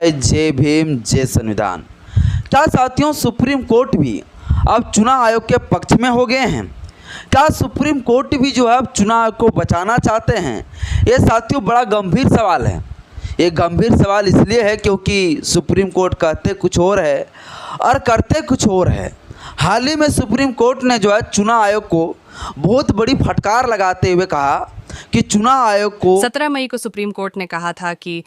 जय भीम जय संविधान। क्या साथियों सुप्रीम कोर्ट भी अब चुनाव आयोग के पक्ष में हो गए हैं? क्या सुप्रीम कोर्ट भी जो है अब चुनाव आयोग को बचाना चाहते हैं? ये साथियों बड़ा गंभीर सवाल है। ये गंभीर सवाल इसलिए है क्योंकि सुप्रीम कोर्ट कहते कुछ और है और करते कुछ और है। हाल ही में सुप्रीम कोर्ट ने जो है चुनाव आयोग को बहुत बड़ी फटकार लगाते हुए कहा कि चुनाव आयोग को 17 मई को सुप्रीम कोर्ट ने कहा था कि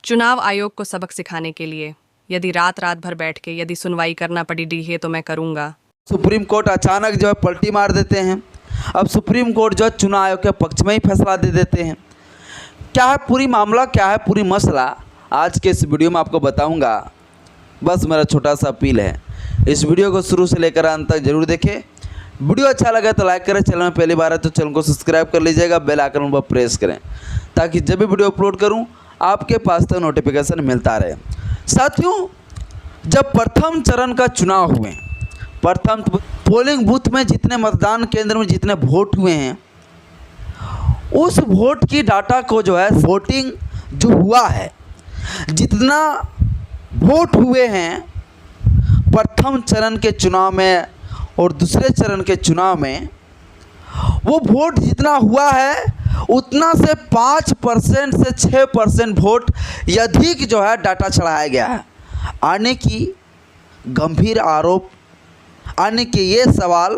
चुनाव आयोग को सबक सिखाने के लिए यदि रात भर बैठ के यदि सुनवाई करना पड़ी है तो मैं करूंगा। सुप्रीम कोर्ट अचानक जो है पलटी मार देते हैं। अब सुप्रीम कोर्ट जो है चुनाव आयोग के पक्ष में ही फैसला दे देते हैं। क्या है पूरी मामला, क्या है पूरी मसला, आज के इस वीडियो में आपको बताऊंगा। बस मेरा छोटा सा अपील है, इस वीडियो को शुरू से लेकर अंत तक जरूर देखें। वीडियो अच्छा लगे तो लाइक करें, चैनल में पहली बार है तो चैनल को सब्सक्राइब कर लीजिएगा, बेल आइकन पर प्रेस करें ताकि जब भी वीडियो अपलोड करूं आपके पास तक नोटिफिकेशन मिलता रहे। साथियों, जब प्रथम चरण का चुनाव हुए, प्रथम पोलिंग बूथ में जितने मतदान केंद्र में जितने वोट हुए हैं, उस वोट की डाटा को जो है वोटिंग जो हुआ है, जितना वोट हुए हैं प्रथम चरण के चुनाव में और दूसरे चरण के चुनाव में, वो वोट जितना हुआ है उतना से 5% से 6% वोट अधिक जो है डाटा चढ़ाया गया है। आने की गंभीर आरोप, आने के ये सवाल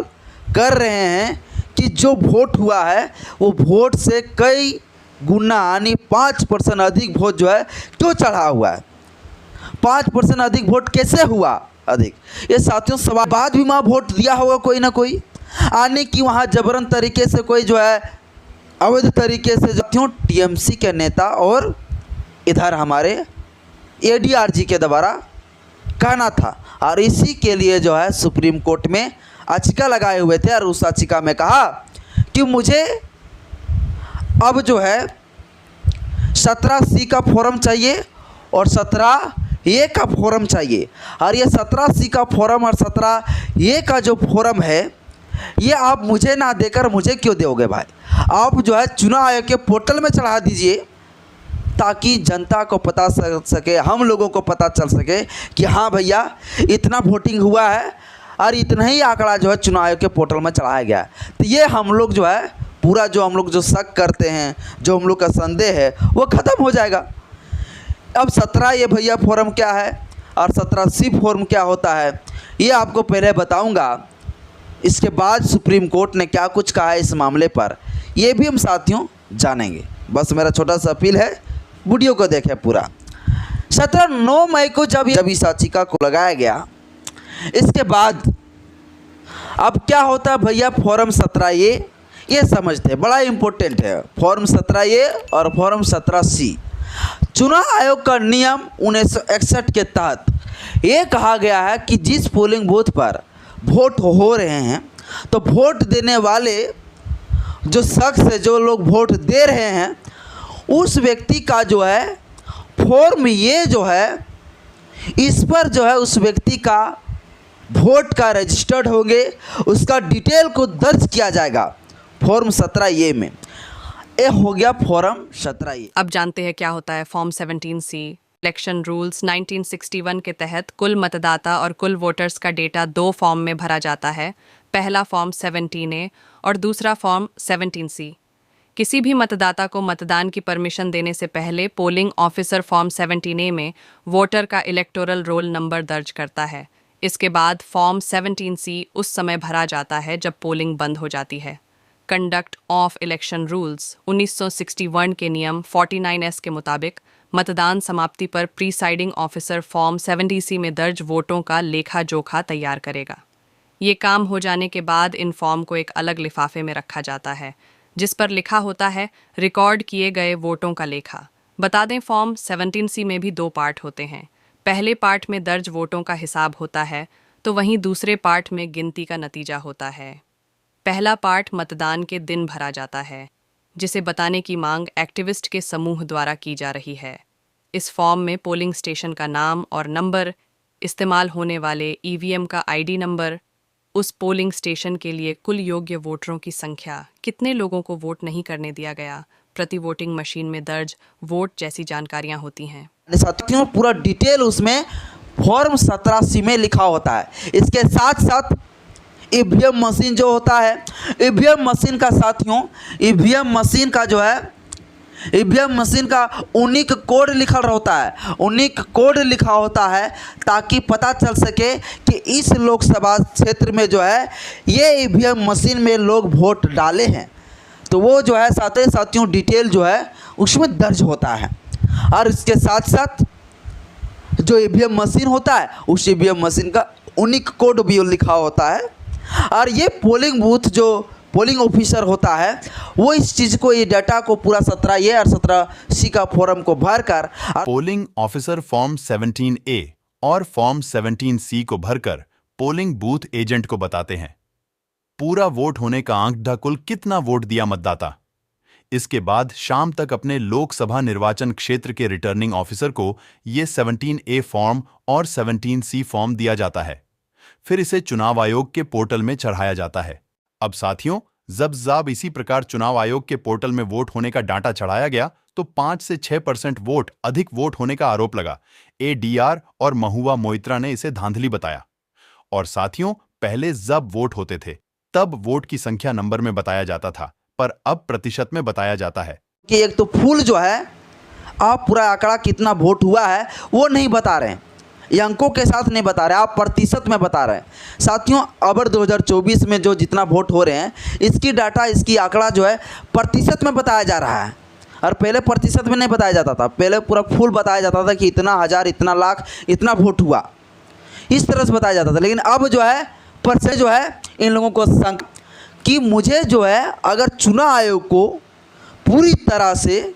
कर रहे हैं कि जो वोट हुआ है वो वोट से कई गुना यानी 5% अधिक वोट जो है क्यों चढ़ा हुआ है? 5% अधिक वोट कैसे हुआ अधिक? ये साथियों सवाल। बाद भी वहाँ वोट दिया होगा कोई ना कोई, आने की वहाँ जबरन तरीके से कोई जो है अवैध तरीके से साथियों टीएमसी के नेता और इधर हमारे एडीआरजी के द्वारा कहना था, और इसी के लिए जो है सुप्रीम कोर्ट में याचिका लगाए हुए थे। और उस याचिका में कहा कि मुझे अब जो है 17C का फॉर्म चाहिए और 17A का फॉर्म चाहिए। और ये 17C का फॉर्म और 17A का जो फॉर्म है ये आप मुझे ना देकर मुझे क्यों दोगे भाई? आप जो है चुनाव आयोग के पोर्टल में चढ़ा दीजिए ताकि जनता को पता चल सके, हम लोगों को पता चल सके कि हाँ भैया इतना वोटिंग हुआ है और इतना ही आंकड़ा जो है चुनाव आयोग के पोर्टल में चढ़ाया गया है। तो ये हम लोग जो है पूरा जो हम लोग जो शक करते हैं, जो हम लोग का संदेह है वो ख़त्म हो जाएगा। अब 17A भैया फॉर्म क्या है और 17C फॉर्म क्या होता है ये आपको पहले बताऊँगा। इसके बाद सुप्रीम कोर्ट ने क्या कुछ कहा है इस मामले पर ये भी हम साथियों जानेंगे। बस मेरा छोटा सा अपील है, वीडियो को देखें पूरा। 9 मई को जब इस याचिका को लगाया गया, इसके बाद अब क्या होता है भैया फॉर्म 17A ये समझते हैं, बड़ा इम्पोर्टेंट है फॉर्म 17A और फॉर्म 17C। चुनाव आयोग का नियम 1961 के तहत ये कहा गया है कि जिस पोलिंग बूथ पर वोट हो रहे हैं तो वोट देने वाले जो शख्स है, जो लोग वोट दे रहे हैं, उस व्यक्ति का जो है फॉर्म ये जो है इस पर जो है उस व्यक्ति का वोट का रजिस्टर्ड होंगे, उसका डिटेल को दर्ज किया जाएगा फॉर्म 17A में। ये हो गया फॉर्म 17A। अब जानते हैं क्या होता है फॉर्म 17C। इलेक्शन रूल्स 1961 के तहत कुल मतदाता और कुल वोटर्स का डेटा 2 फॉर्म में भरा जाता है। पहला फॉर्म 17A और दूसरा फॉर्म 17C। किसी भी मतदाता को मतदान की परमिशन देने से पहले पोलिंग ऑफिसर फॉर्म 17A में वोटर का इलेक्टोरल रोल नंबर दर्ज करता है। इसके बाद फॉर्म 17C उस समय भरा जाता है जब पोलिंग बंद हो जाती है। कंडक्ट ऑफ इलेक्शन रूल्स 1961 के नियम 49S के मुताबिक मतदान समाप्ति पर प्रीसाइडिंग ऑफिसर फॉर्म 70C में दर्ज वोटों का लेखा जोखा तैयार करेगा। ये काम हो जाने के बाद इन फॉर्म को एक अलग लिफाफे में रखा जाता है जिस पर लिखा होता है रिकॉर्ड किए गए वोटों का लेखा। बता दें फॉर्म 17C में भी 2 पार्ट होते हैं। पहले पार्ट में दर्ज वोटों का हिसाब होता है तो वहीं दूसरे पार्ट में गिनती का नतीजा होता है। पहला पार्ट मतदान के दिन भरा जाता है जिसे बताने की मांग एक्टिविस्ट के समूह द्वारा की जा रही है। इस फॉर्म में पोलिंग स्टेशन का नाम और नंबर, इस्तेमाल होने वाले ईवीएम का आईडी नंबर, उस पोलिंग स्टेशन के लिए कुल योग्य वोटरों की संख्या, कितने लोगों को वोट नहीं करने दिया गया, प्रति वोटिंग मशीन में दर्ज वोट जैसी जानकारियां होती हैं। साथियों पूरा डिटेल उसमें फॉर्म 17C में लिखा होता है। इसके साथ साथ ईवीएम मशीन जो होता है, ईवीएम मशीन का साथियों, ईवीएम मशीन का जो है, ईवीएम मशीन का यूनिक कोड लिखा होता है, यूनिक कोड लिखा होता है ताकि पता चल सके कि इस लोकसभा क्षेत्र में जो है ये ईवीएम मशीन में लोग वोट डाले हैं। तो वो जो है साथियों डिटेल जो है उसमें दर्ज होता है। और इसके साथ साथ जो ईवीएम मशीन होता है उस ईवीएम मशीन का यूनिक कोड भी लिखा होता है। और ये पोलिंग बूथ जो पोलिंग ऑफिसर होता है वो इस चीज़ को, ये डाटा को पूरा 17A और 17C का फॉर्म को भरकर पोलिंग ऑफिसर फॉर्म 17A और फॉर्म 17C को भरकर पोलिंग बूथ एजेंट को बताते हैं पूरा वोट होने का आंकड़ा, कुल कितना वोट दिया मतदाता। इसके बाद शाम तक अपने लोकसभा निर्वाचन क्षेत्र के रिटर्निंग ऑफिसर को ये 17A फॉर्म और 17C फॉर्म दिया जाता है। फिर इसे चुनाव आयोग के पोर्टल में चढ़ाया जाता है। अब साथियों, जब इसी प्रकार चुनाव आयोग के पोर्टल में वोट होने का डाटा चढ़ाया गया तो 5 से 6% वोट अधिक वोट होने का आरोप लगा। ADR और महुआ मोइत्रा ने इसे धांधली बताया। और साथियों, पहले जब वोट होते थे तब वोट की संख्या नंबर में बताया जाता था, पर अब प्रतिशत में बताया जाता है कि एक तो फुल जो है आप पूरा आंकड़ा कितना वोट हुआ है वो नहीं बता रहे हैं, ये अंकों के साथ नहीं बता रहे, आप प्रतिशत में बता रहे हैं। साथियों अबर 2024 में जो जितना वोट हो रहे हैं इसकी डाटा, इसकी आंकड़ा जो है प्रतिशत में बताया जा रहा है। और पहले प्रतिशत में नहीं बताया जाता था, पहले पूरा फुल बताया जाता था कि इतना हज़ार, इतना लाख, इतना वोट हुआ, इस तरह से बताया जाता था। लेकिन अब जो है परसेंट जो है इन लोगों को संक कि मुझे जो है अगर चुनाव आयोग को पूरी तरह से,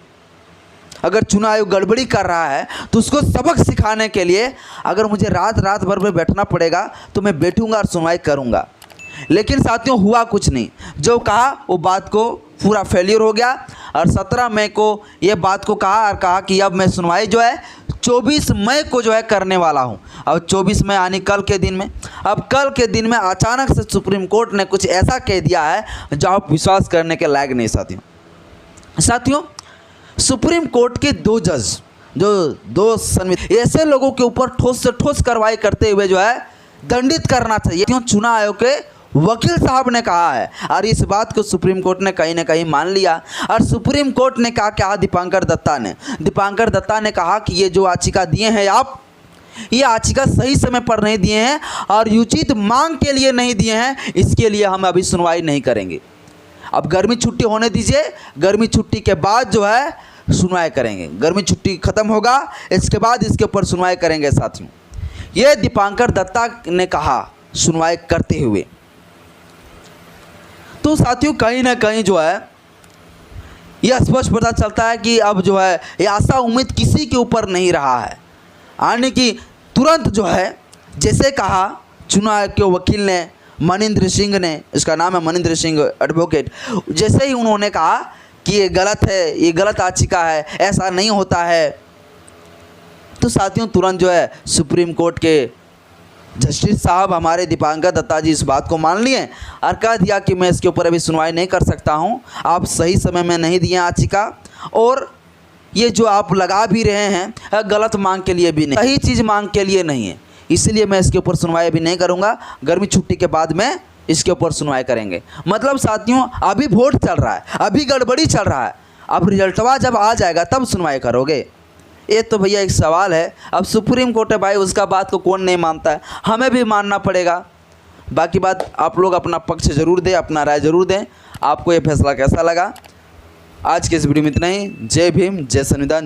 अगर चुनाव आयोग गड़बड़ी कर रहा है तो उसको सबक सिखाने के लिए अगर मुझे रात भर में बैठना पड़ेगा तो मैं बैठूंगा और सुनवाई करूंगा। लेकिन साथियों हुआ कुछ नहीं, जो कहा वो बात को पूरा फेलियर हो गया। और 17 मई को ये बात को कहा और कहा कि अब मैं सुनवाई जो है 24 मई को जो है करने वाला हूँ। अब 24 मई यानी कल के दिन में, अब कल के दिन में अचानक से सुप्रीम कोर्ट ने कुछ ऐसा कह दिया है जो आप विश्वास करने के लायक नहीं। साथियों सुप्रीम कोर्ट के 2 जज, जो 2 संविधान, ऐसे लोगों के ऊपर ठोस से ठोस कार्रवाई करते हुए जो है दंडित करना चाहिए। क्यों? चुनाव आयोग के वकील साहब ने कहा है और इस बात को सुप्रीम कोर्ट ने कहीं ना कहीं मान लिया। और सुप्रीम कोर्ट ने कहा क्या, दीपांकर दत्ता ने कहा कि ये जो याचिका दिए हैं आप, ये याचिका सही समय पर नहीं दिए हैं और उचित मांग के लिए नहीं दिए हैं, इसके लिए हम अभी सुनवाई नहीं करेंगे। अब गर्मी छुट्टी होने दीजिए, गर्मी छुट्टी के बाद जो है सुनवाई करेंगे। गर्मी छुट्टी खत्म होगा, इसके बाद इसके ऊपर सुनवाई करेंगे। साथियों ये दीपांकर दत्ता ने कहा सुनवाई करते हुए। तो साथियों कहीं ना कहीं जो है यह स्पष्ट पता चलता है कि अब जो है ये आशा उम्मीद किसी के ऊपर नहीं रहा है, यानी कि तुरंत जो है जैसे कहा चुनाव आयोग के वकील ने, मनिंदर सिंह ने, इसका नाम है मनिंदर सिंह एडवोकेट, जैसे ही उन्होंने कहा कि ये गलत है, ये गलत याचिका है, ऐसा नहीं होता है, तो साथियों तुरंत जो है सुप्रीम कोर्ट के जस्टिस साहब हमारे दीपांकर दत्ता जी इस बात को मान लिए और कह दिया कि मैं इसके ऊपर अभी सुनवाई नहीं कर सकता हूं, आप सही समय में नहीं दिए याचिका, और ये जो आप लगा भी रहे हैं गलत मांग के लिए भी नहीं, सही चीज़ मांग के लिए नहीं है, इसलिए मैं इसके ऊपर सुनवाई अभी नहीं करूंगा, गर्मी छुट्टी के बाद में इसके ऊपर सुनवाई करेंगे। मतलब साथियों अभी वोट चल रहा है, अभी गड़बड़ी चल रहा है, अब रिजल्टवा जब आ जाएगा तब सुनवाई करोगे। ये तो भैया एक सवाल है। अब सुप्रीम कोर्ट है भाई, उसका बात को कौन नहीं मानता है, हमें भी मानना पड़ेगा। बाकी बात आप लोग अपना पक्ष ज़रूर दें, अपना राय ज़रूर दें, आपको ये फैसला कैसा लगा। आज के इस वीडियो में इतना ही। जय भीम, जय संविधान।